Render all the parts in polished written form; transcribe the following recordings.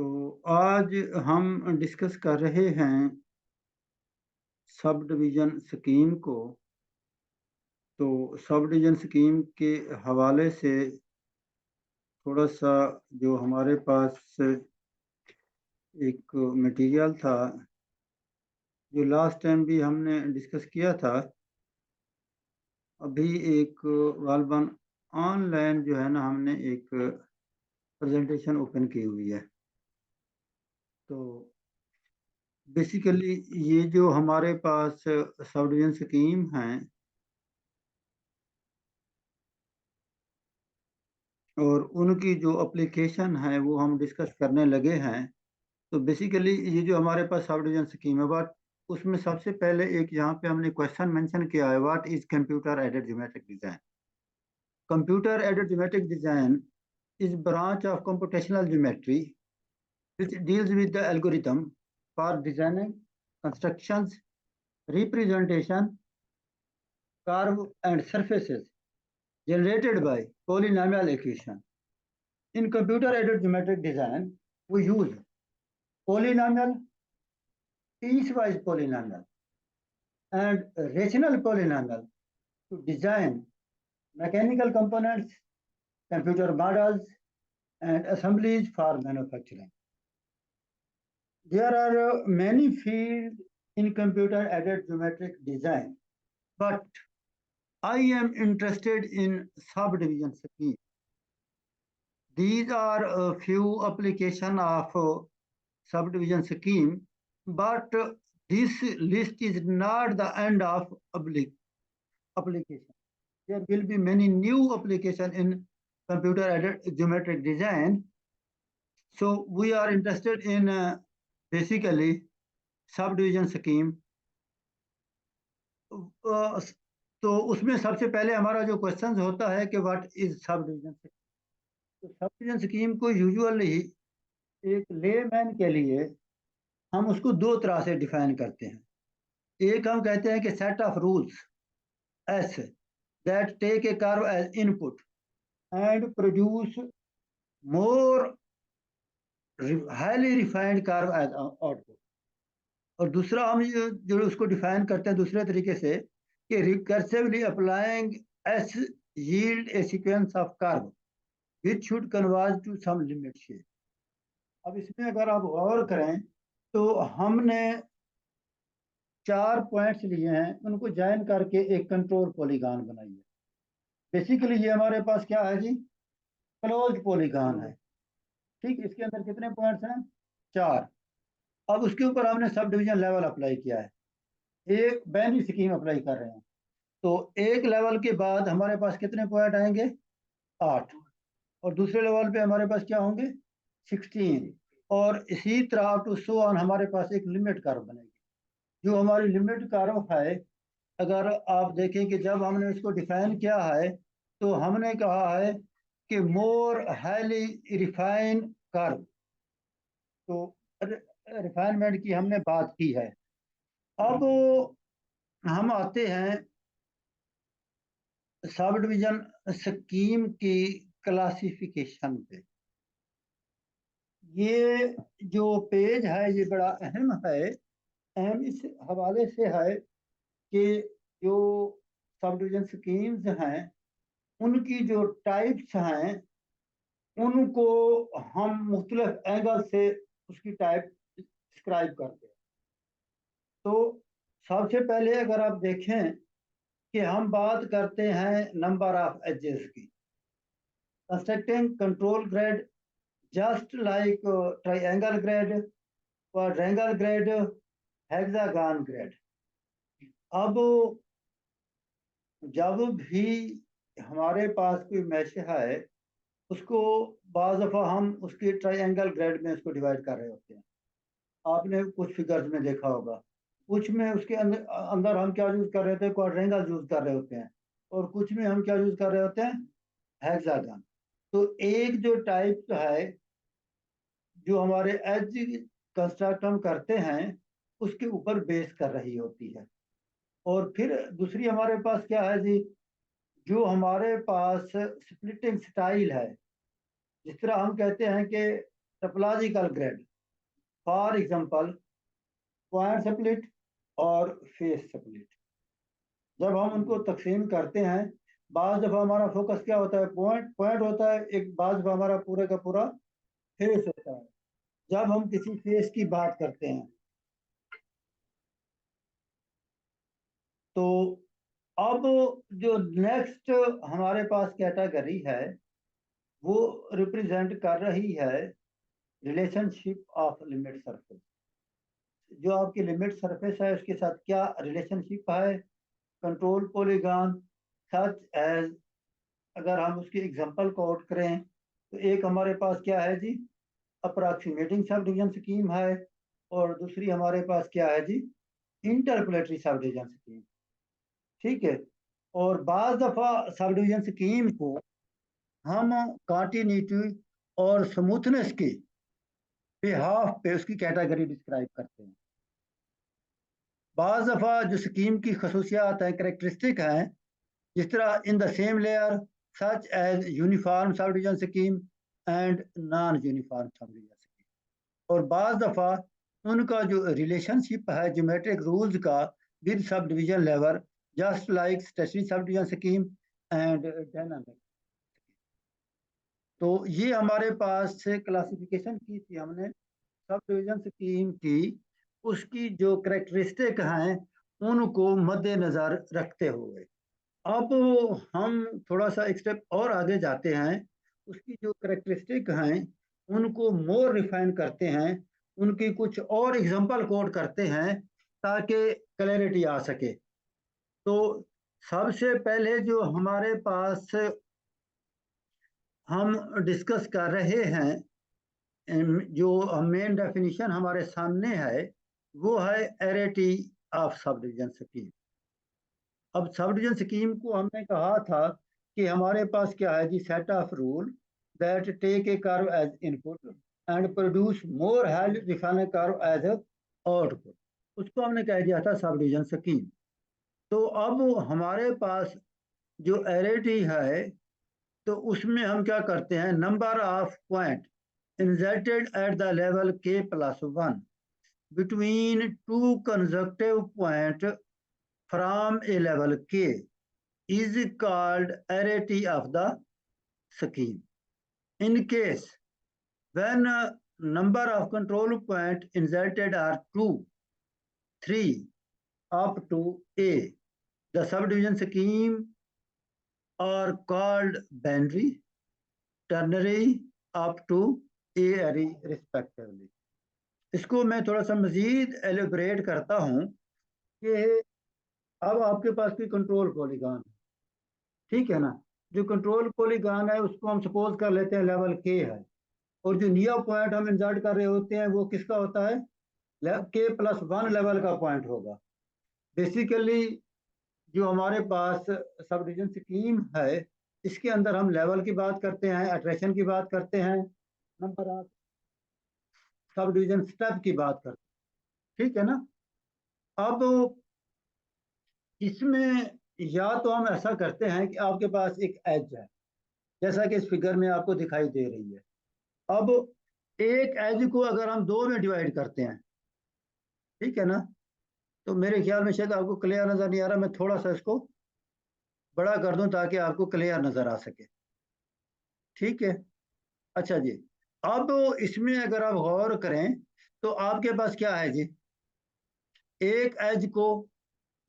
तो आज हम डिस्कस कर रहे हैं सब डिवीज़न स्कीम को। तो सब डिवीज़न स्कीम के हवाले से थोड़ा-सा जो हमारे पास एक मटेरियल था, जो लास्ट टाइम भी हमने डिस्कस किया था, अभी एक गालबन ऑनलाइन जो है ना हमने एक प्रेजेंटेशन ओपन की हुई है। तो बेसिकली ये जो हमारे पास सब डिवीज़न स्कीम हैं और उनकी जो एप्लीकेशन है वो हम डिस्कस करने लगे हैं। तो बेसिकली ये जो हमारे पास सब डिवीजन स्कीम है, बट उसमें सबसे पहले एक यहाँ पे हमने क्वेश्चन मेंशन किया है, what is computer aided geometric design. Computer aided geometric design is branch of computational geometry which deals with the algorithm for designing constructions, representation, curve and surfaces generated by polynomial equation. In computer aided geometric design, we use polynomial, piecewise polynomial, and rational polynomial to design mechanical components, computer models, and assemblies for manufacturing. There are many fields in computer aided geometric design, but I am interested in subdivision scheme. These are a few applications of subdivision scheme, but this list is not the end of application. There will be many new applications in computer aided geometric design. So we are interested in basically subdivision scheme. तो उसमें सबसे पहले हमारा जो question होता है कि what is sub division scheme. तो सब डिवीजन स्कीम को यूजुअली एक लेमैन के लिए हम उसको दो तरह से डिफाइन करते हैं। एक हम कहते हैं कि set of rules S that take a curve as input and produce more highly refined curve as output. और दूसरा हम जो उसको डिफाइन करते हैं दूसरे तरीके से कि recursively applying S yield a sequence of curve which should converge to some limit shape. अब इसमें अगर आप गौर करें तो हमने चार पॉइंट्स लिए हैं, उनको ज्वाइन करके एक कंट्रोल पॉलीगॉन बनाई है। बेसिकली ये हमारे पास क्या है जी, क्लोज पॉलीगॉन है। ठीक, इसके अंदर कितने पॉइंट्स हैं? चार। अब उसके ऊपर हमने सब डिवीजन लेवल अप्लाई किया है, एक बैनरी स्कीम अप्लाई कर रहे हैं। तो एक लेवल के बाद हमारे पास कितने पॉइंट आएंगे? 8। और दूसरे लेवल पे हमारे पास क्या होंगे? 16। और इसी तरह टू सो ऑन हमारे पास एक लिमिट कर्व बनेगी। जो हमारी लिमिट कर्व है, अगर आप देखें कि जब हमने इसको डिफाइन किया है तो हमने कहा है कि मोर हाईली रिफाइन कर्व। तो रिफाइनमेंट की हमने बात की है। अब हम आते हैं सब डिवीजन स्कीम की क्लासिफिकेशन पे। ये जो पेज है ये बड़ा अहम है। अहम इस हवाले से है कि जो सब डिवीजन स्कीम्स हैं उनकी जो टाइप्स हैं उनको हम मुख्तलिफ एंगल से उसकी टाइप डिस्क्राइब करते हैं। तो सबसे पहले अगर आप देखें कि हम बात करते हैं नंबर ऑफ एजेस की, constructing control grade just like triangle grade, quadrangle grade, hexagon grade. अब जब भी हमारे पास कोई मैश है उसको बाज़ दफ़ा हम उसके ट्राइंगल ग्रेड में उसको डिवाइड कर रहे होते हैं। आपने कुछ फिगर्स में देखा होगा, कुछ में उसके अंदर अंदर हम क्या यूज़ कर रहे थे? क्वाड्रेंगल यूज़ कर रहे होते हैं, और कुछ में हम क्या यूज़ कर रहे होते हैं? हेक्सागन। तो एक जो टाइप है जो हमारे एज कंस्ट्रक्ट हम करते हैं उसके ऊपर बेस कर रही होती है। और फिर दूसरी हमारे पास क्या है जी, जो हमारे पास स्प्लिटिंग स्टाइल है। जिस तरह हम कहते हैं कि topological grid, for example point split और फेस स्प्लिट। जब हम उनको तकसीम करते हैं, बाज़ दफ़ा हमारा फोकस क्या होता है, पॉइंट पॉइंट होता है, एक बाज़ दफ़ा हमारा पूरे का पूरा फेस होता है। जब हम किसी फेस की बात करते हैं तो अब जो नेक्स्ट हमारे पास कैटेगरी है वो रिप्रेजेंट कर रही है रिलेशनशिप ऑफ लिमिट सरफेस। जो आपकी लिमिट सरफेस है उसके साथ क्या रिलेशनशिप है, कंट्रोल पॉलीगॉन सच एज, अगर हम उसकी एग्जांपल कोट करें तो एक हमारे पास क्या है जी, अप्रॉक्सीमेटिंग सब डिवीजन स्कीम है, और दूसरी हमारे पास क्या है जी, इंटरपोलेटरी सब डिवीजन स्कीम। ठीक है। और बाज दफा सब डिवीजन स्कीम को हम कॉन्टिन्यूटी और स्मूथनेस के बिहाफ पे उसकी कैटेगरी डिस्क्राइब करते हैं। बाज दफा जो स्कीम की खसूसियात हैं, करेक्टरिस्टिक हैं, जिस तरह in the same layer such as uniform subdivision scheme and non uniform subdivision scheme. और बाज दफा उनका जो रिलेशनशिप है ज्योमेट्रिक रूल्स का with subdivision level, just like statistical subdivision scheme and dynamic. तो ये हमारे पास से क्लासिफिकेशन की थी हमने सब डिवीजन स्कीम की, उसकी जो करेक्टरिस्टिक हैं उनको मद्देनजर रखते हुए अब हम थोड़ा सा एक स्टेप और आगे जाते हैं, उसकी जो करेक्टरिस्टिक हैं उनको मोर रिफाइन करते हैं, उनकी कुछ और एग्जांपल कोड करते हैं ताकि क्लैरिटी आ सके। तो सबसे पहले जो हमारे पास हम डिस्कस कर रहे हैं, जो मेन डेफिनेशन हमारे सामने है वो है एरेटी ऑफ सब डिवीजन स्कीम। अब सब डिवीजन स्कीम को हमने कहा था कि हमारे पास क्या है जी, set of rule that take a curve as input and produce more held define curve as output, उसको हमने कह दिया था सब डिवीजन स्कीम। तो अब हमारे पास जो एरेटी है तो उसमें हम क्या करते हैं, number of point inserted at the level k plus 1 between two consecutive point from a level k is called arity of the scheme. In case when number of control point inserted are 2, 3 up to a, the subdivision scheme are called binary, ternary up to a array respectively. इसको मैं थोड़ा सा मजीद एलिब्रेट करता हूँ कि अब आपके पास कोई कंट्रोल पॉलीगॉन है, ठीक है ना, जो कंट्रोल पॉलीगॉन है उसको हम सपोज कर लेते हैं लेवल के है, और जो नियो पॉइंट हम इंसर्ट कर रहे होते हैं वो किसका होता है, k+1 लेवल का पॉइंट होगा। बेसिकली जो हमारे पास सब डिवीजन स्कीम है इसके अंदर हम लेवल की बात करते हैं, अट्रैक्शन की बात करते हैं, number of sub division step की बात करते हैं, ठीक है ना। अब इसमें या तो हम ऐसा करते हैं कि आपके पास एक एज है जैसा कि इस फिगर में आपको दिखाई दे रही है। अब एक एज को अगर हम दो में डिवाइड करते हैं, ठीक है ना, तो मेरे ख्याल में शायद आपको क्लियर नजर नहीं आ रहा, मैं थोड़ा सा इसको बड़ा कर दूं ताकि आपको क्लियर नजर आ सके, ठीक है। अच्छा जी, अब इसमें अगर आप गौर करें तो आपके पास क्या है जी, एक एज को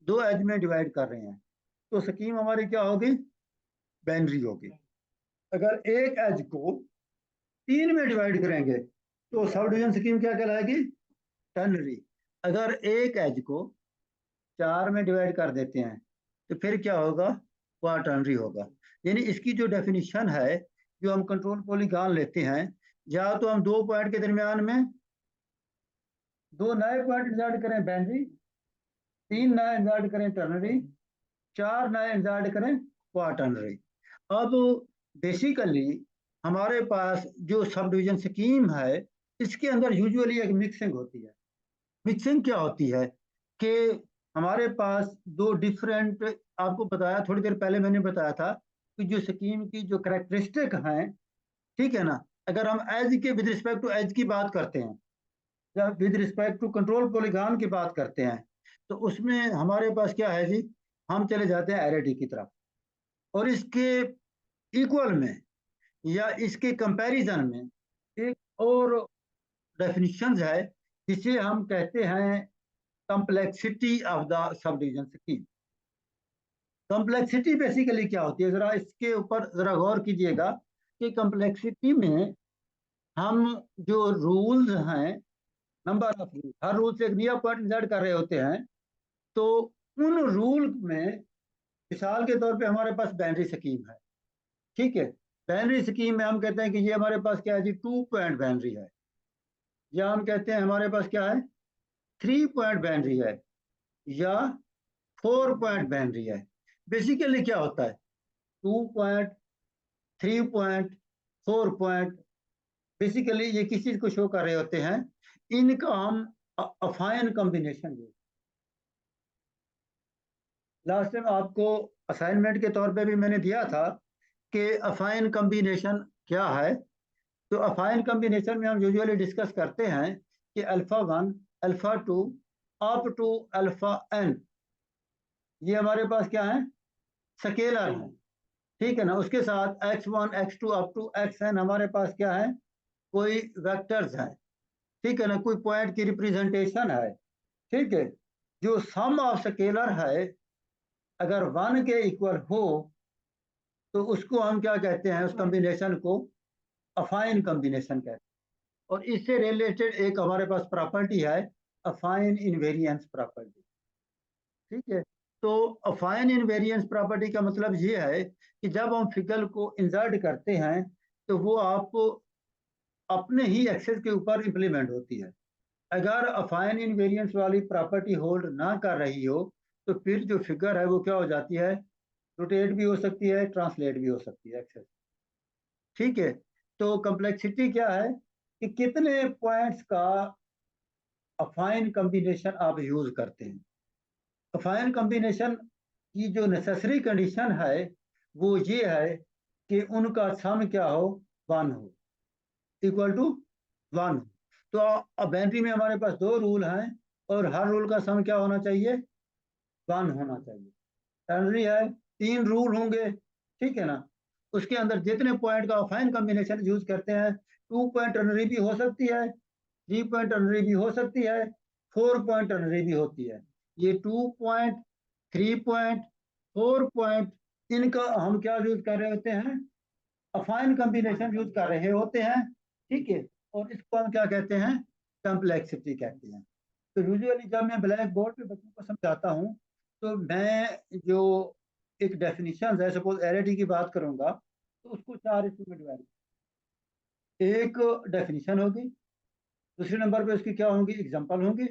दो एज में डिवाइड कर रहे हैं तो स्कीम हमारी क्या होगी, बाइनरी होगी। अगर एक एज को तीन में डिवाइड करेंगे तो सब डिवीजन स्कीम क्या कहलाएगी, टर्नरी। अगर एक एज को चार में डिवाइड कर देते हैं तो फिर क्या होगा, क्वार्टनरी होगा। यानी इसकी जो डेफिनेशन है, जो हम कंट्रोल पॉलीगॉन लेते हैं, या तो हम दो पॉइंट के दरमियान में दो नए पॉइंट इंसर्ट करें बाइनरी, तीन नए इंसर्ट करें टर्नरी, चार नए इंसर्ट करें क्वार्टनरी। अब बेसिकली हमारे पास जो सब डिवीजन स्कीम है इसके अंदर यूजुअली एक मिक्सिंग होती है। मिक्सिंग क्या होती है कि हमारे पास दो डिफरेंट, आपको बताया थोड़ी देर पहले मैंने बताया था कि जो स्कीम की जो करेक्टरिस्टिक हैं, ठीक है ना, अगर हम एज के विद रिस्पेक्ट टू एज की बात करते हैं या with respect to control polygon की बात करते हैं, तो उसमें हमारे पास क्या है जी, हम चले जाते हैं एरिटी की तरफ, और इसके इक्वल में या इसके कंपैरिजन में एक और डेफिनेशन है जिसे हम कहते हैं complexity of the sub division scheme. Complexity basically क्या होती है, जरा इसके ऊपर जरा गौर कीजिएगा कि कॉम्प्लेक्सिटी में हम जो रूल्स हैं, number of rule, her rule से एक नियर पॉइंट इंसर्ट कर रहे होते हैं, तो उन रूल में मिसाल के तौर पे हमारे पास बाइनरी स्कीम है, ठीक है। बाइनरी स्कीम में हम कहते हैं कि ये हमारे पास क्या है जी, 2 पॉइंट बाइनरी है, या हम कहते हैं हमारे पास क्या है, 3 पॉइंट बाइनरी है, या 4 पॉइंट बाइनरी है। बेसिकली क्या होता है, 2 पॉइंट, 3 पॉइंट, 4 पॉइंट, बेसिकली ये किस चीज को शो कर रहे होते हैं, इनका हम अफाइन कॉम्बिनेशन। लास्ट टाइम आपको असाइनमेंट के तौर पे भी मैंने दिया था कि अफाइन कॉम्बिनेशन क्या है। तो अफाइन कॉम्बिनेशन में हम यूजुअली डिस्कस करते हैं कि alpha 1, alpha 2 up to alpha n, ये हमारे पास क्या है, स्केलर है, ठीक है ना। उसके साथ x1 x2 up to xn हमारे पास क्या है, कोई वेक्टर्स हैं, ठीक है ना, कोई पॉइंट की रिप्रेजेंटेशन है, ठीक है। जो सम ऑफ स्केलर है अगर 1 के इक्वल हो तो उसको हम क्या कहते हैं, उस कॉम्बिनेशन को अफाइन कॉम्बिनेशन कहते हैं। और इससे रिलेटेड एक हमारे पास प्रॉपर्टी है, अफाइन इनवेरिएंस प्रॉपर्टी, ठीक है। तो अफाइन इनवेरिएंस प्रॉपर्टी का मतलब ये है कि जब हम फिगर को इंसर्ट करते हैं तो वो आपको अपने ही एक्सेस के ऊपर इंप्लीमेंट होती है। अगर अफाइन इनवेरिएंस वाली प्रॉपर्टी होल्ड ना कर रही हो तो फिर जो फिगर है वो क्या हो जाती है, रोटेट भी हो सकती है, ट्रांसलेट भी हो सकती है एक्सेस, ठीक है। तो कॉम्प्लेक्सिटी क्या है कि कितने पॉइंट्स का अफाइन कॉम्बिनेशन आप यूज करते हैं। अफाइन कॉम्बिनेशन की जो नेसेसरी कंडीशन है वो ये है कि उनका सम क्या हो, 1 हो, इक्वल टू 1 हो। तो अब बाइनरी में हमारे पास 2 रूल हैं और हर रूल का सम क्या होना चाहिए, 1 होना चाहिए। टर्नरी है, 3 रूल होंगे, ठीक है ना। उसके अंदर जितने पॉइंट का अफाइन कॉम्बिनेशन यूज करते हैं, 2 पॉइंट टर्नरी भी हो सकती है, 3 पॉइंट टर्नरी भी हो सकती है, 4 पॉइंट टर्नरी भी होती है। ये 2 पॉइंट, 3 पॉइंट, 4 पॉइंट, इनका हम क्या यूज कर रहे होते हैं, अफाइन कॉम्बिनेशन यूज कर रहे होते हैं, ठीक है। और इसको हम क्या कहते हैं, कॉम्प्लेक्सिटी कहते हैं। तो यूजुअली जब मैं ब्लैक बोर्ड पे बच्चों को समझाता हूँ तो मैं जो एक डेफिनेशन है, सपोज एरिटी की बात करूंगा तो उसको 4 हिस्सों में डिवाइड, एक डेफिनेशन होगी, दूसरे नंबर पे उसकी क्या होंगी, एग्जांपल होंगी,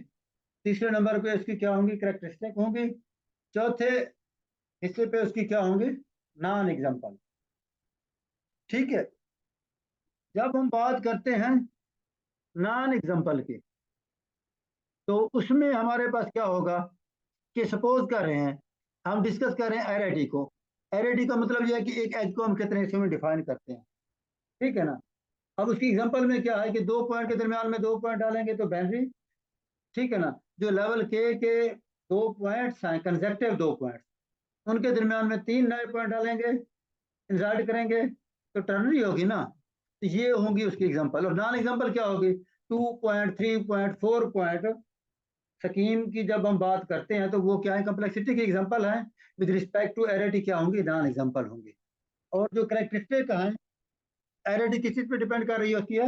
तीसरे नंबर पे उसकी क्या होंगी, कैरेक्टरिस्टिक होंगी, चौथे हिस्से पे उसकी क्या होंगी, नॉन एग्जांपल, ठीक है। जब हम बात करते हैं नॉन एग्जांपल की तो उसमें हमारे पास क्या होगा कि सपोज कर रहे हैं, हम डिस्कस कर रहे हैं एरिटी को। एरिटी का मतलब यह है कि एक एज को हम कितने हिस्सों में डिफाइन करते हैं, ठीक है ना। अब उसकी एग्जांपल में क्या है कि 2 पॉइंट के दरमियान में 2 पॉइंट डालेंगे तो बाउंड्री, ठीक है ना। जो लेवल के 2 पॉइंट्स हैं, कंसेक्टिव 2 पॉइंट्स, उनके दरमियान में 3 नए पॉइंट डालेंगे, इंसर्ट करेंगे तो टर्नरी होगी ना। तो ये होंगी उसकी एग्जांपल। और नॉन एग्जांपल क्या होगी, 2 पॉइंट, 3 पॉइंट, 4 पॉइंट स्कीम की जब हम बात करते हैं तो वो क्या है, कम्प्लेक्सिटी की एग्जांपल है। विद रिस्पेक्ट टू एरिटी क्या होंगी, नॉन एग्जांपल होंगी। और जो करेक्टरिस्टिक है, एरिटी किस चीज पे डिपेंड कर रही होती है,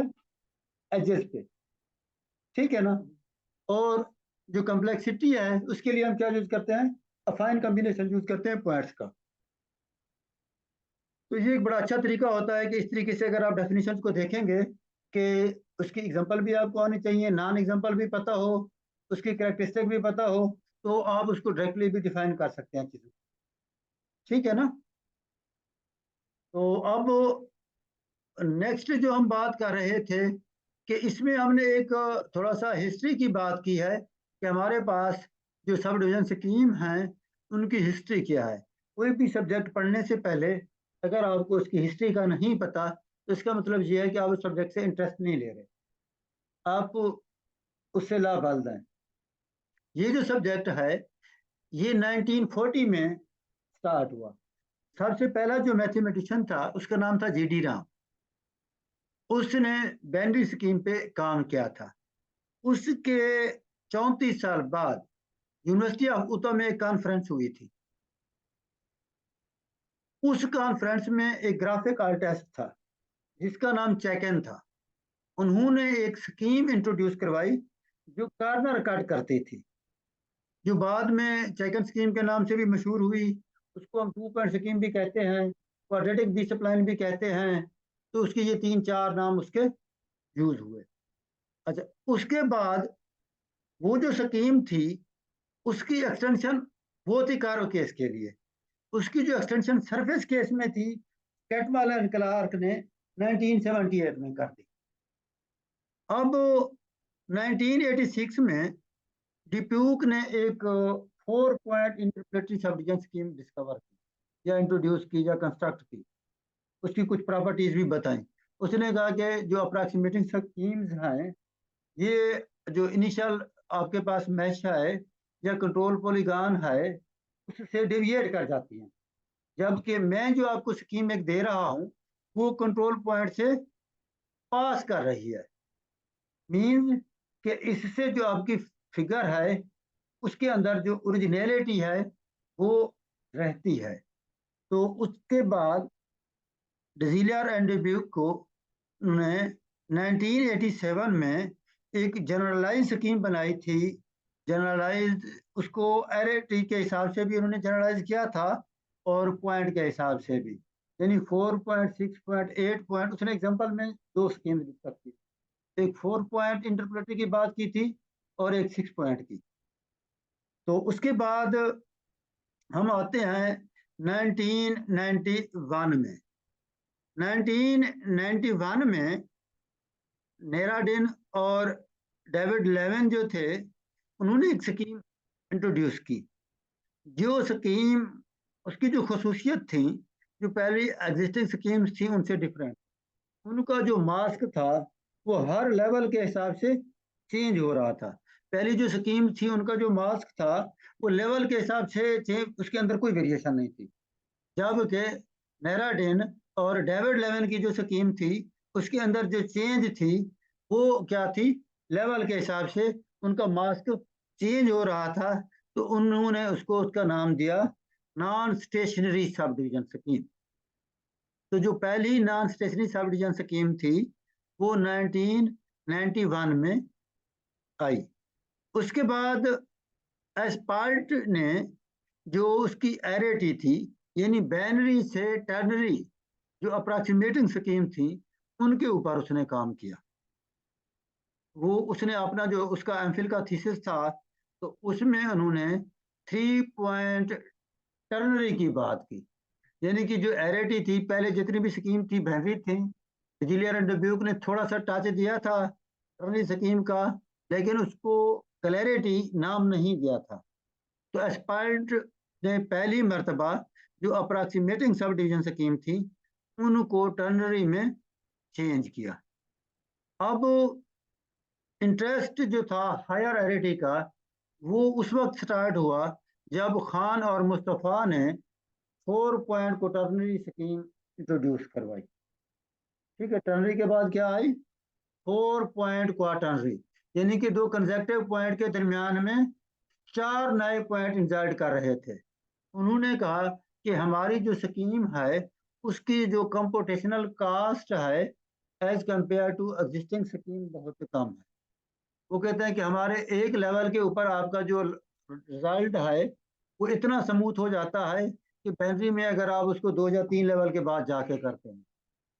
एजेस पे, ठीक है ना। और जो कम्प्लेक्सिटी है उसके लिए हम क्या यूज करते हैं, अफाइन कॉम्बिनेशन यूज करते हैं पॉइंट्स का। तो ये एक बड़ा अच्छा तरीका होता है कि इस तरीके से अगर आप डेफिनेशन को देखेंगे कि उसकी एग्जांपल भी आपको आनी चाहिए, नॉन एग्जांपल भी पता हो, उसकी कैरेक्टरिस्टिक भी पता हो, तो आप उसको डायरेक्टली भी डिफाइन कर सकते हैं चीज़ों, ठीक है ना। तो अब नेक्स्ट जो हम बात कर रहे थे कि इसमें हमने एक थोड़ा सा हिस्ट्री की बात की है कि हमारे पास जो सब डिवीजन स्कीम हैं उनकी हिस्ट्री क्या है। कोई भी सब्जेक्ट पढ़ने से पहले अगर आपको उसकी हिस्ट्री का नहीं पता तो इसका मतलब ये है कि आप उस सब्जेक्ट से इंटरेस्ट नहीं ले रहे, आप उससे लाभाल्द हैं। ये जो सब्जेक्ट है ये 1940 में स्टार्ट हुआ। सबसे पहला जो मैथमेटिशियन था उसका नाम था जीडी राम। उसने बाइनरी स्कीम पे काम किया था। उसके 34 साल बाद यूनिवर्सिटी ऑफ उत्तरा में एक कॉन्फ्रेंस हुई थी। उस कॉन्फ्रेंस में एक ग्राफिक आर्टिस्ट था जिसका नाम चैकन था। उन्होंने एक स्कीम इंट्रोड्यूस करवाई जो कार्नर कट करती थी, जो बाद में चैकन स्कीम के नाम से भी मशहूर हुई। उसको हम टू पॉइंट स्कीम भी कहते हैं, क्वाड्रेटिक डिसिप्लिन भी कहते हैं। तो उसके ये 3-4 नाम उसके यूज हुए। अच्छा, उसके बाद वो जो स्कीम थी उसकी एक्सटेंशन वो थी कारो केस के लिए। उसकी जो एक्सटेंशन सरफेस केस में थी कैटवाल एंड क्लार्क ने 1978 में कर दी। अब 1986 में डिप्यूक ने एक 4 point इंटरप्रेटरी sub division scheme discover की या इंट्रोड्यूस की या कंस्ट्रक्ट की। उसकी कुछ प्रॉपर्टीज भी बताई। उसने कहा कि जो अप्रॉक्सीमेटिंग स्कीम्स हैं ये जो इनिशियल आपके पास मैश है या कंट्रोल पॉलीगॉन है उससे डेविएट कर जाती हैं, जबकि मैं जो आपको स्कीम एक दे रहा हूं वो कंट्रोल पॉइंट से पास कर रही है। मीन्स कि इससे जो आपकी फिगर है उसके अंदर जो ओरिजिनलिटी है वो रहती है। तो उसके बाद डिजिलियर एंड ड्यूक को ने 1987 में एक जनरलाइज स्कीम बनाई थी। जनरलाइज उसको एरे के हिसाब से भी उन्होंने जनरलाइज किया था और पॉइंट के हिसाब से भी, यानी 4 पॉइंट, 6 पॉइंट, 8 पॉइंट। उसने एग्जांपल में दो स्कीम डिस्कस की, एक 4 पॉइंट इंटरप्रेटर की बात की थी और एक 6 पॉइंट की। तो उसके बाद हम आते हैं 1991 में। 1991 में नेराडिन और डेविड लेवन जो थे उन्होंने एक स्कीम इंट्रोड्यूस की। जो स्कीम उसकी जो खसूसियत थी जो पहली एग्जिस्टिंग स्कीम्स थी उनसे डिफरेंट। उनका जो मास्क था वो हर लेवल के हिसाब से चेंज हो रहा था। पहली जो स्कीम थी उनका जो मास्क था वो लेवल के हिसाब से उसके अंदर कोई वेरिएशन नहीं थी, जबकि नेराडिन और डेविड लेवन की जो स्कीम थी उसके अंदर जो चेंज थी वो क्या थी, लेवल के हिसाब से उनका मास्क चेंज हो रहा था। तो उन्होंने उसको उसका नाम दिया non stationary subdivision scheme. तो जो पहली non stationary subdivision scheme थी वो 1991 में आई। उसके बाद एस्पाल्ट ने जो उसकी एरेटी थी यानी बैनरी से टर्नरी जो अप्रॉक्सीमेटिंग स्कीम थी उनके ऊपर उसने काम किया। वो उसने अपना जो उसका एमफिल का थीसिस था तो उसमें उन्होंने 3 पॉइंट टर्नरी की बात की। यानी कि जो एरेटी थी पहले जितनी भी स्कीम थी बैनरी थी, जिलियर एंड ड्यूक ने थोड़ा सा टच दिया था टर्नरी स्कीम का, लेकिन उसको क्लैरिटी नाम नहीं दिया था। तो एस्पाल्ट ने पहली मर्तबा जो अप्रॉक्सीमेटिंग सब डिवीजन स्कीम थी उनको टर्नरी में चेंज किया। अब इंटरेस्ट जो था हायर एरिटी का वो उस वक्त स्टार्ट हुआ जब खान और मुस्तफ़ा ने 4 पॉइंट को टर्नरी स्कीम इंट्रोड्यूस करवाई। ठीक है, टर्नरी के बाद क्या आई, 4 पॉइंट क्वाटर्नरी, यानी कि दो कंसेक्टिव पॉइंट के दरमियान में 4 नए पॉइंट इंसर्ट कर रहे थे। उन्होंने कहा कि हमारी जो स्कीम है उसकी जो कंप्यूटेशनल कास्ट है as compared to existing scheme बहुत कम है। वो कहते हैं कि हमारे एक लेवल के ऊपर आपका जो रिजल्ट है वो इतना स्मूथ हो जाता है कि बैटरी में अगर आप उसको 2 या 3 लेवल के बाद जाके करते हैं।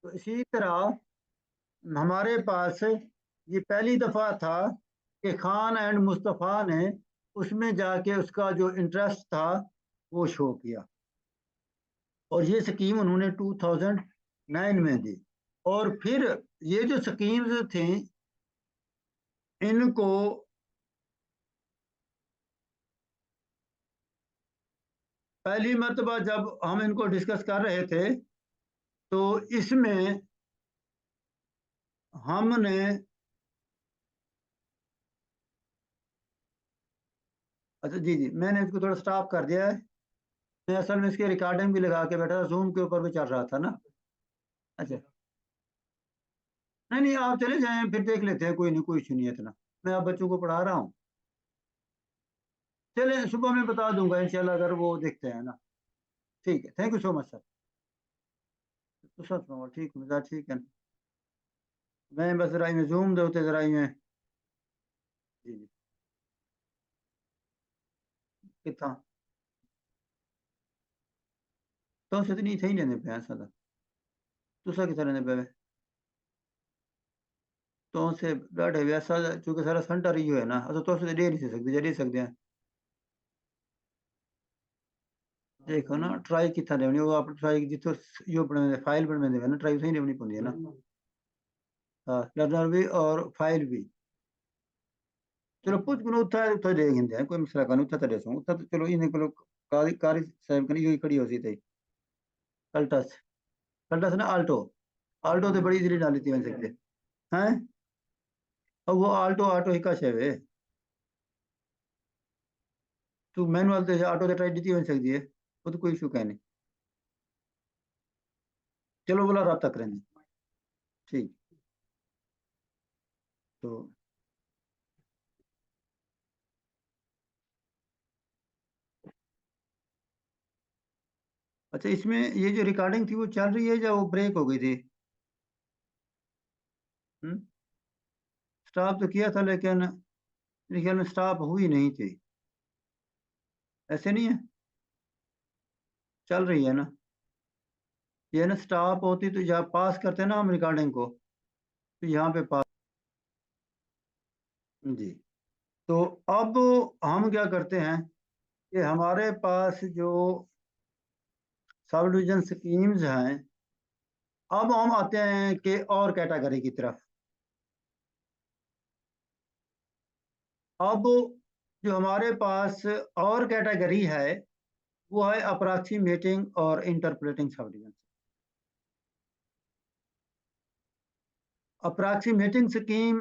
तो इसी तरह हमारे पास ये पहली दफ़ा था कि खान एंड मुस्तफ़ा ने उसमें जाके उसका जो इंटरेस्ट था वो शो किया और ये स्कीम उन्होंने 2009 में दी। और फिर ये जो स्कीम्स थी इनको पहली मर्तबा जब हम इनको डिस्कस कर रहे थे तो इसमें हमने अच्छा जी जी, मैंने इसको थोड़ा स्टॉप कर दिया है। मैं असल में इसकी रिकॉर्डिंग भी लगा के बैठा था, जूम के ऊपर भी चल रहा था ना। अच्छा, नहीं नहीं, आप चले जाएं, फिर देख लेते हैं, कोई नहीं, कोई इशू नहीं है इतना। मैं आप बच्चों को पढ़ा रहा हूँ। चले, सुबह में बता दूंगा इंशाल्लाह, अगर वो देखते हैं ना। ठीक है, thank you so much sir. तो सर सुनाओ, ठीक मिजाज ठीक है। मैं बस जरा में जूम दे होते जरा में। जी जी। कितना? तो से तो नहीं थे ही लेने पे ऐसा था। तुसा कितना लेने पे? तो से डाढ़े वैसा, चूंकि सारा सेंटर ही है ना, अच्छा तो से दे नहीं सकते, दे सकते हैं। देखो ना, ट्राई कितना लेनी, वो आप ट्राई जितो यो बने फाइल बने देवे ना, ट्राई सही लेनी पड़ती है ना। हाँ, लर्नर भी और फाइल भी। चलो पूछ गुनो उठा उठा दे गिनते हैं, कोई मसला का नहीं, उठा तो दे सो उठा, तो चलो इन्हें को कारी कारी साहब कनी यही खड़ी होती थी। अल्टस, अल्टस ना आल्टो। आल्टो तो बड़ी इजीली डाली थी बन सकते हैं। अब वो आल्टो ऑटो ही का शेव है। तू मैनुअल तो ऑटो तो ट्राई दी बन सकती है, वो तो कोई इशू का नहीं। चलो बोला रब्ता करेंगे। ठीक। तो अच्छा, इसमें ये जो रिकॉर्डिंग थी वो चल रही है या वो ब्रेक हो गई थी? स्टॉप तो किया था, लेकिन मेरे ख्याल में स्टॉप हुई नहीं थी। ऐसे नहीं है, चल रही है ना। ये ना स्टॉप होती तो जहाँ पास करते हैं ना हम रिकॉर्डिंग को, तो यहाँ पे पास। जी। तो अब हम क्या करते हैं कि हमारे पास जो सब डिवीजन स्कीम्स हैं, अब हम आते हैं कि और कैटेगरी की तरफ। अब जो हमारे पास और कैटेगरी है, वो है अप्रोक्सीमेटिंग और interpreting sub division. Approximating scheme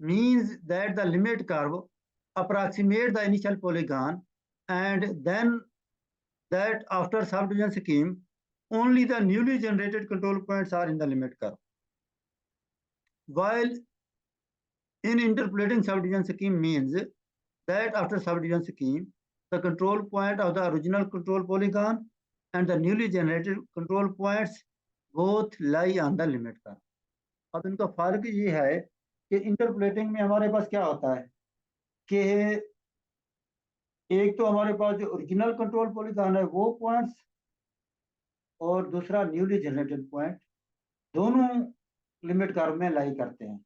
means that the limit curve approximate the initial polygon, and then that after subdivision scheme, only the newly generated control points are in the limit curve. While in interpolating subdivision scheme means that after subdivision scheme, the control point of the original control polygon and the newly generated control points both lie on the limit curve. अब इनका फर्क ये है कि interpolating में हमारे पास क्या होता है कि एक तो हमारे पास जो ओरिजिनल कंट्रोल पॉलीगॉन है वो पॉइंट्स, और दूसरा न्यूली जनरेटेड पॉइंट, दोनों लिमिट कर्व में लाई करते हैं।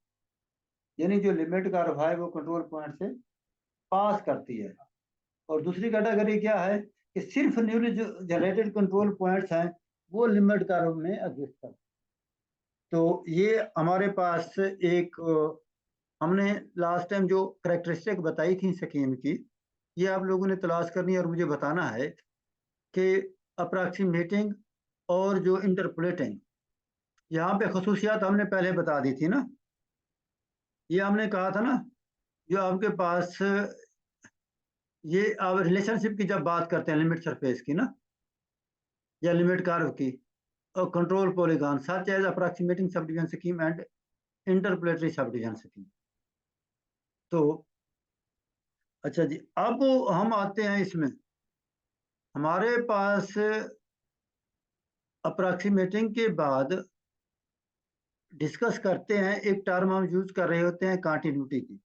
यानी जो लिमिट कर्व है वो कंट्रोल पॉइंट से पास करती है। और दूसरी कैटेगरी क्या है कि सिर्फ न्यूली जनरेटेड कंट्रोल पॉइंट्स हैं, वो लिमिट कर्व में एग्जिस्ट करते हैं। तो ये हमारे पास एक हमने लास्ट टाइम जो करेक्टरिस्टिक बताई थी स्कीम की, ये आप लोगों ने तलाश करनी है और मुझे बताना है कि अप्रॉक्सीमेटिंग और जो इंटरपोलेटिंग, यहाँ पे खसूसियात हमने पहले बता दी थी ना। ये हमने कहा था ना, जो आपके पास ये आप रिलेशनशिप की जब बात करते हैं लिमिट सरफेस की ना, या लिमिट कर्व की, और control polygon such as approximating subdivision scheme and इंटरपोलेटरी sub division scheme. तो अच्छा जी, अब हम आते हैं इसमें, हमारे पास अप्रॉक्सीमेटिंग के बाद डिस्कस करते हैं, एक टर्म हम यूज कर रहे होते हैं कंटिन्यूटी की,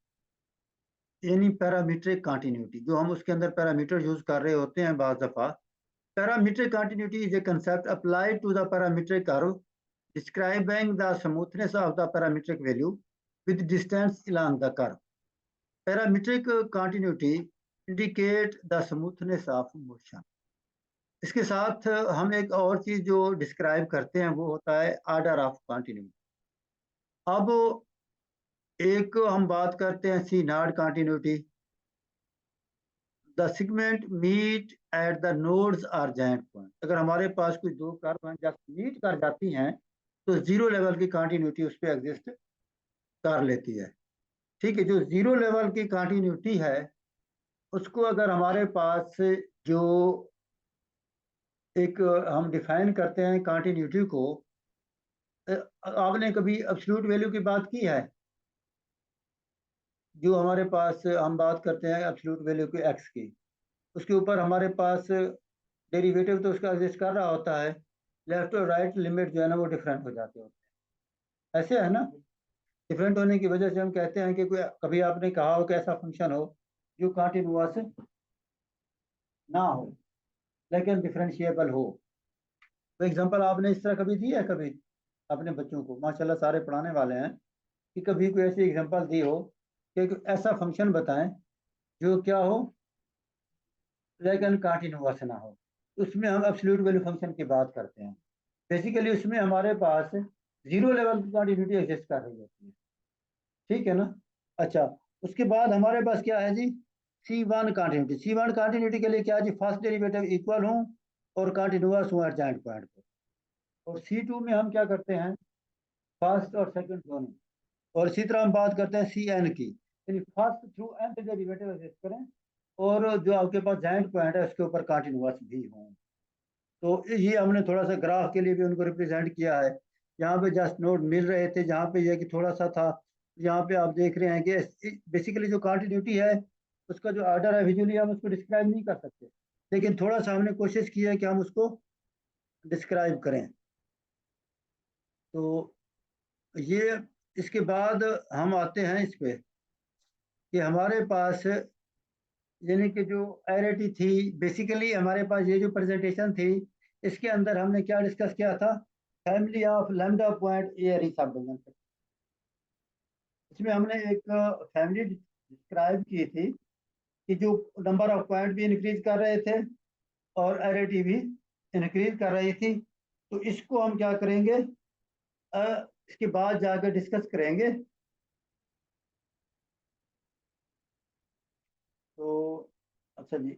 यानी पैरामीट्रिक कंटिन्यूटी, जो हम उसके अंदर पैरामीटर यूज कर रहे होते हैं बाज दफा। Parametric continuity is a concept applied to the parametric curve describing the smoothness of the parametric value with distance along the curve. Parametric continuity indicate the smoothness of motion. इसके साथ हम एक और चीज जो डिस्क्राइब करते हैं वो होता है ऑर्डर ऑफ कंटिन्यूटी। अब एक हम बात करते हैं C naught continuity, the segment meet at the nodes are joint point. अगर हमारे पास कोई दो कर्व हैं जब मीट कर जाती हैं, तो जीरो लेवल की कंटिन्यूटी उस पर एग्जिस्ट कर लेती है। ठीक है, जो जीरो लेवल की कंटिन्यूटी है उसको अगर हमारे पास जो एक हम डिफाइन करते हैं कंटिन्यूटी को, आपने कभी एब्सोल्यूट वैल्यू की बात की है? जो हमारे पास हम बात करते हैं एब्सोल्यूट वैल्यू की एक्स की, उसके ऊपर हमारे पास डेरिवेटिव तो उसका एग्जिस्ट कर रहा होता है, लेफ्ट और राइट लिमिट जो है ना वो डिफरेंट हो जाते होते हैं, ऐसे है ना। डिफरेंट होने की वजह से हम कहते हैं कि कोई कभी आपने कहा हो कि ऐसा फंक्शन हो जो कंटिन्यूअस ना हो लेकिन डिफरेंशिएबल हो। तो एग्जांपल आपने इस तरह कभी दी है कभी अपने बच्चों को? माशाल्लाह सारे पढ़ाने वाले हैं, कि कभी कोई ऐसी एग्जांपल दी हो कि कोई ऐसा फंक्शन बताएं जो क्या हो लेकिन कंटिन्यूअस ना हो, उसमें हम एब्सोल्यूट वैल्यू फंक्शन की बात करते हैं। बेसिकली उसमें हमारे पास जीरो लेवल की कंटिन्यूटी एग्जिस्ट कर रही होती है, ठीक है ना। अच्छा, उसके बाद हमारे पास क्या है जी, C1 कंटिन्यूटी। C1 कंटिन्यूटी के लिए क्या है जी, फर्स्ट डेरिवेटिव इक्वल हो और कंटिन्यूअस हो एट जॉइंट पॉइंट पे। और C2 में हम क्या करते हैं, फर्स्ट और सेकंड दोनों। और इसी तरह हम बात करते हैं Cn की, यानी first through nth derivative exist करें और जो आपके पास जॉइंट पॉइंट है उसके ऊपर कंटिन्यूअस भी हो। तो ये हमने थोड़ा सा ग्राफ के लिए भी उनको रिप्रेजेंट किया है। यहाँ पे जस्ट नोट मिल रहे थे, जहाँ पे ये कि थोड़ा सा था। यहाँ पे आप देख रहे हैं कि बेसिकली जो कंटिन्यूटी है उसका जो ऑर्डर है विजुअली हम उसको डिस्क्राइब नहीं कर सकते, लेकिन थोड़ा सा हमने कोशिश की है कि हम उसको डिस्क्राइब करें। तो ये, इसके बाद हम आते हैं इस पे कि हमारे पास यानी कि जो एरिटी थी, बेसिकली हमारे पास ये जो प्रेजेंटेशन थी इसके अंदर हमने क्या डिस्कस किया था, family of lambda point ary subdivision. इसमें हमने एक फैमिली डिस्क्राइब की थी कि जो नंबर ऑफ पॉइंट भी इंक्रीज कर रहे थे और एरिटी भी इंक्रीज कर रही थी। तो इसको हम क्या करेंगे, इसके बाद जाकर डिस्कस करेंगे। तो अच्छा जी,